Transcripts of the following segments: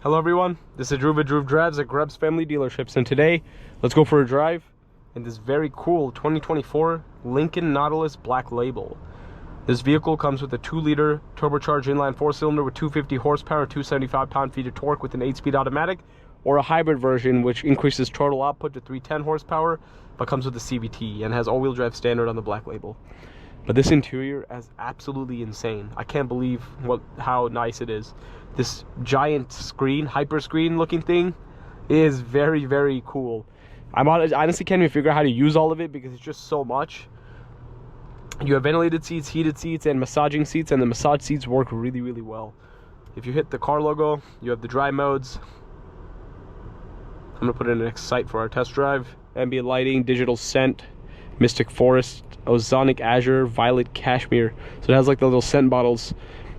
Hello everyone, this is Drew with Drew Drives at Grubbs Family Dealerships, and today let's go for a drive in this very cool 2024 Lincoln Nautilus Black Label. This vehicle comes with a 2-liter turbocharged inline 4-cylinder with 250 horsepower, 275 pound-feet of torque with an 8-speed automatic, or a hybrid version which increases total output to 310 horsepower but comes with a CVT and has all-wheel drive standard on the Black Label. But this interior is absolutely insane. I can't believe how nice it is. This giant screen, hyper screen looking thing is very, very cool. I honestly can't even figure out how to use all of it because it's just so much. You have ventilated seats, heated seats, and massaging seats, and the massage seats work really, really well. If you hit the car logo, you have the dry modes. I'm gonna put in an Excite for our test drive. Ambient lighting, digital scent, Mystic Forest, Ozonic Azure, Violet Cashmere. So it has like the little scent bottles.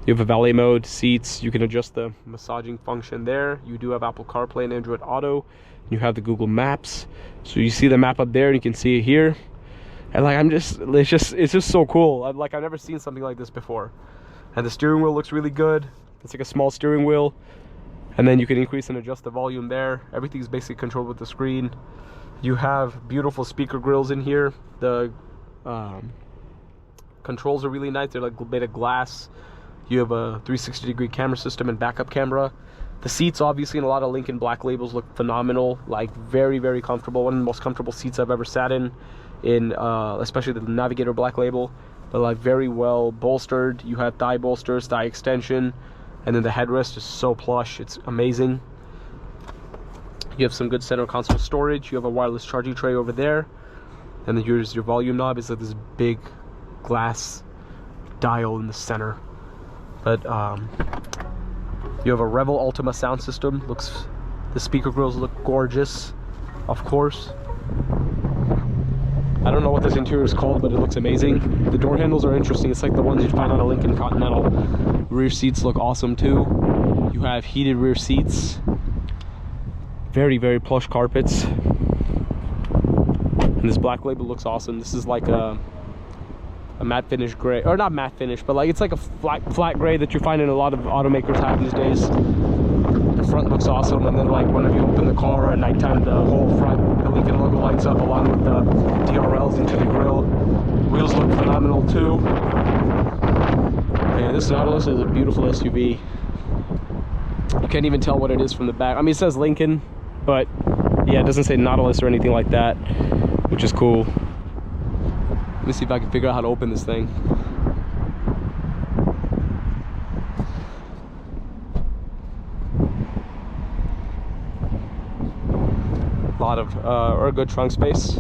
You have a valet mode, seats, you can adjust the massaging function there. You do have Apple CarPlay and Android Auto. You have the Google Maps. So you see the map up there and you can see it here. And like it's just so cool. I've never seen something like this before. And the steering wheel looks really good. It's like a small steering wheel. And then you can increase and adjust the volume there. Everything's basically controlled with the screen. You have beautiful speaker grills in here. The controls are really nice. They're like made of glass. You have a 360-degree camera system and backup camera. The seats, obviously, in a lot of Lincoln Black Labels look phenomenal. Like very, very comfortable. One of the most comfortable seats I've ever sat in especially the Navigator Black Label. But like very well bolstered. You have thigh bolsters, thigh extension, and then the headrest is so plush. It's amazing. You have some good center console storage. You have a wireless charging tray over there, and then here's your volume knob. It's like this big glass dial in the center. But you have a Revel Ultima sound system. The speaker grills look gorgeous, of course. I don't know what this interior is called, but it looks amazing. The door handles are interesting. It's like the ones you'd find on a Lincoln Continental. Rear seats look awesome too. You have heated rear seats. Very, very plush carpets. And this Black Label looks awesome. This is like a matte finish gray, or not matte finish, but like it's like a flat gray that you find in a lot of automakers have these days. The front looks awesome, and then like whenever you open the car at nighttime, the whole front, the Lincoln logo lights up along with the DRLs into the grill. Wheels look phenomenal too. And this Nautilus is a beautiful SUV. You can't even tell what it is from the back. I mean, it says Lincoln, but yeah, it doesn't say Nautilus or anything like that, which is cool. Let me see if I can figure out how to open this thing. A lot of, or a good trunk space.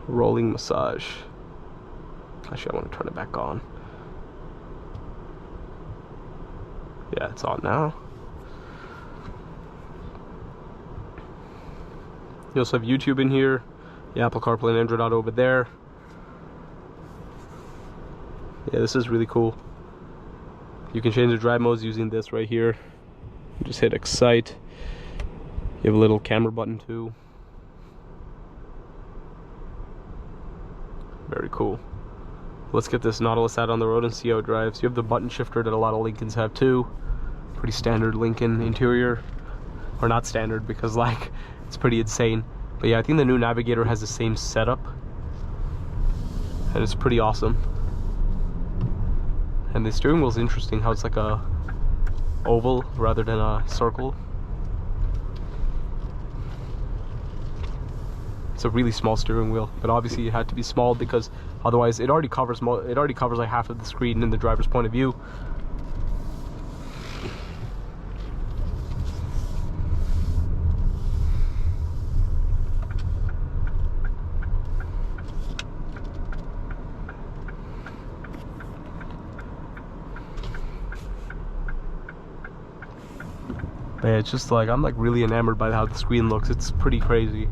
Rolling massage. Actually, I want to turn it back on. Yeah, it's on now. You also have YouTube in here. Yeah, Apple CarPlay and Android Auto over there. Yeah, this is really cool. You can change the drive modes using this right here. Just hit Excite. You have a little camera button too. Very cool. Let's get this Nautilus out on the road and see how it drives. You have the button shifter that a lot of Lincolns have too. Pretty standard Lincoln interior. Or not standard, because like it's pretty insane. But yeah, I think the new Navigator has the same setup. And it's pretty awesome. And the steering wheel is interesting, how it's like a oval rather than a circle. It's a really small steering wheel, but obviously it had to be small because otherwise it already covers like half of the screen in the driver's point of view. But yeah, it's just like I'm like really enamored by how the screen looks. It's pretty crazy.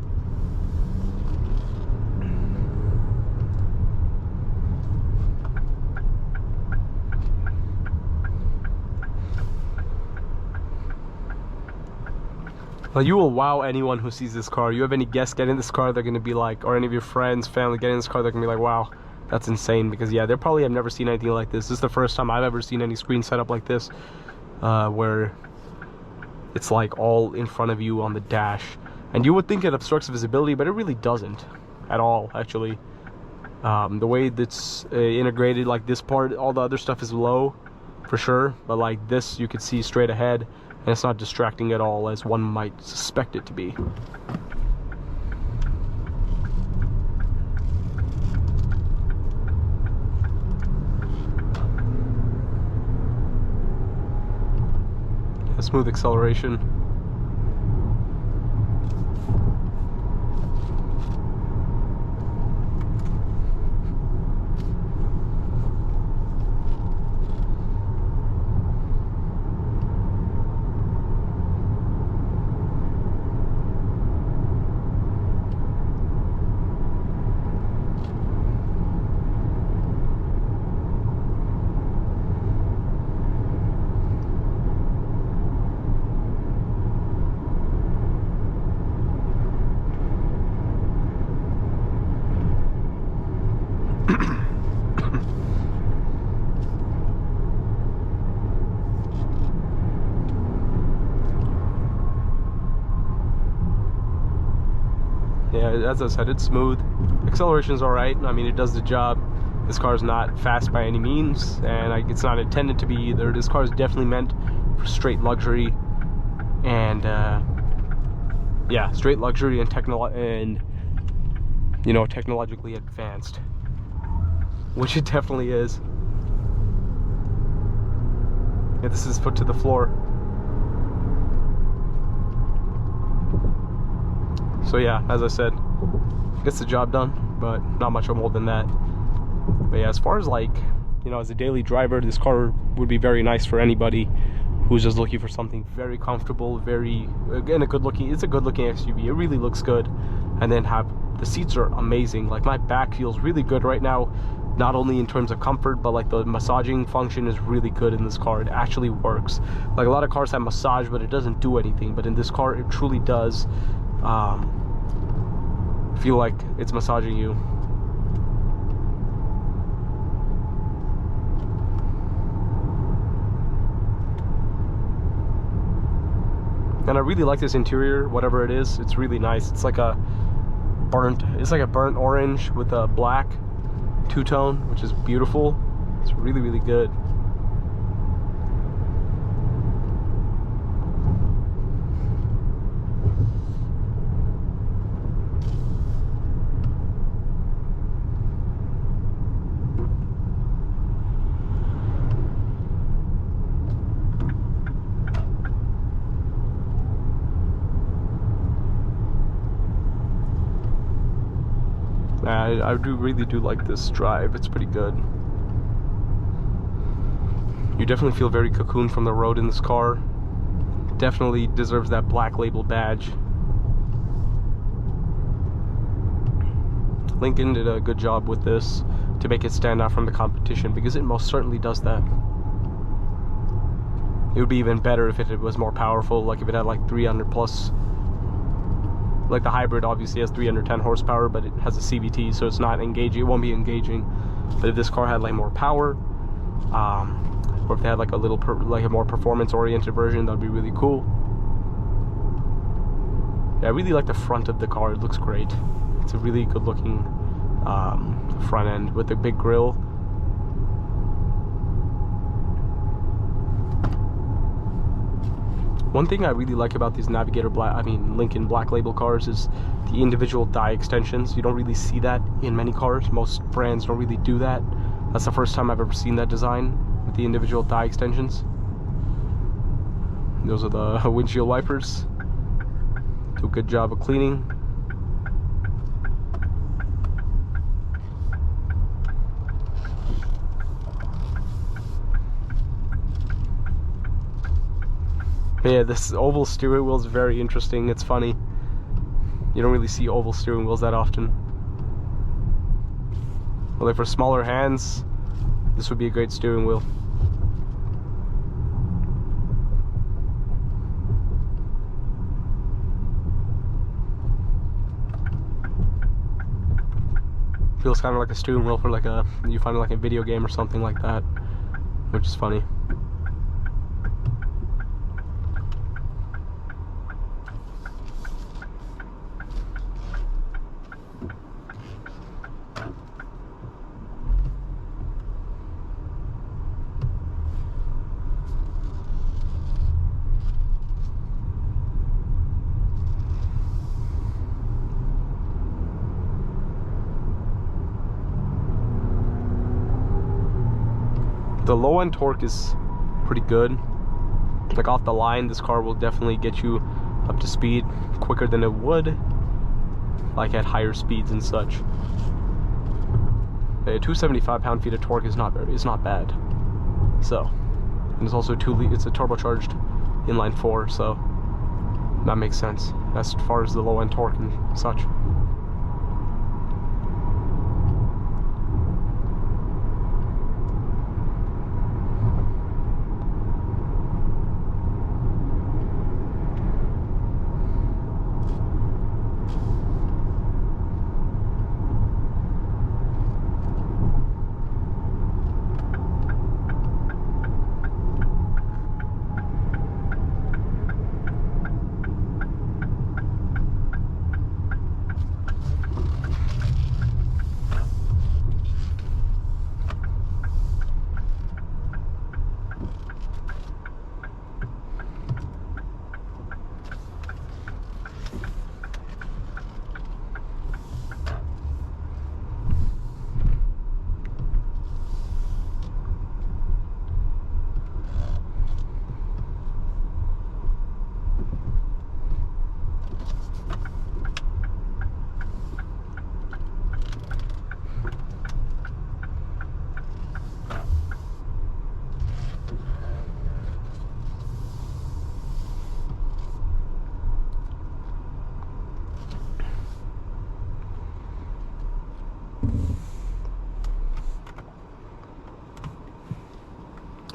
Well, you will wow anyone who sees this car. You have any guests getting this car, they're going to be like, or any of your friends, family getting this car, they're going to be like, wow, that's insane. Because yeah, they probably have never seen anything like this. This is the first time I've ever seen any screen setup like this, where it's like all in front of you on the dash. And you would think it obstructs visibility, but it really doesn't at all, actually. The way that's integrated, like this part, all the other stuff is low for sure, but like this you could see straight ahead, and it's not distracting at all as one might suspect it to be. A smooth acceleration. Yeah, as I said, it's smooth. Acceleration's alright. I mean, it does the job. This car is not fast by any means, and it's not intended to be either. This car is definitely meant for straight luxury, and yeah, straight luxury and you know, technologically advanced, which it definitely is. Yeah, this is foot to the floor. So yeah, as I said, gets the job done, but not much more than that. But yeah, as far as like, you know, as a daily driver, this car would be very nice for anybody who's just looking for something very comfortable, very, again, it's a good looking SUV. It really looks good. And then the seats are amazing. Like, my back feels really good right now, not only in terms of comfort, but like the massaging function is really good in this car. It actually works. Like, a lot of cars have massage, but it doesn't do anything. But in this car, it truly does feel like it's massaging you. And I really like this interior, whatever it is. It's really nice. It's like a burnt orange with a black two-tone, which is beautiful. It's really, really good. I really do like this drive. It's pretty good. You definitely feel very cocooned from the road in this car. Definitely deserves that black label badge. Lincoln did a good job with this to make it stand out from the competition, because it most certainly does that. It would be even better if it was more powerful, like if it had like 300 plus. Like the hybrid obviously has 310 horsepower, but it has a CVT, so it's not engaging. It won't be engaging. But if this car had like more power, or if they had like a little like a more performance-oriented version, that'd be really cool. Yeah, I really like the front of the car. It looks great. It's a really good-looking front end with the big grille. One thing I really like about these Lincoln Black Label cars is the individual die extensions. You don't really see that in many cars. Most brands don't really do that. That's the first time I've ever seen that design with the individual die extensions. Those are the windshield wipers. Do a good job of cleaning. Yeah, this oval steering wheel is very interesting. It's funny. You don't really see oval steering wheels that often. Well, like for smaller hands, this would be a great steering wheel. Feels kind of like a steering wheel for like you find it like a video game or something like that, which is funny. The low end torque is pretty good. Like off the line, this car will definitely get you up to speed quicker than it would like at higher speeds and such. A 275 pound-feet of torque is not bad. So, and it's also it's a turbocharged inline 4, so that makes sense as far as the low end torque and such.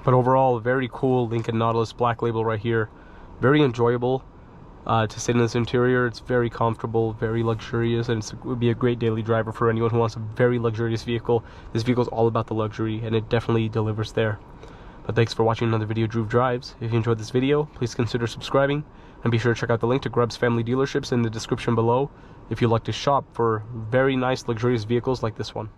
But overall, very cool Lincoln Nautilus Black Label right here. Very enjoyable to sit in this interior. It's very comfortable, very luxurious, and it would be a great daily driver for anyone who wants a very luxurious vehicle. This vehicle is all about the luxury, and it definitely delivers there. But thanks for watching another video of Drew Drives. If you enjoyed this video, please consider subscribing, and be sure to check out the link to Grubbs Family Dealerships in the description below if you'd like to shop for very nice luxurious vehicles like this one.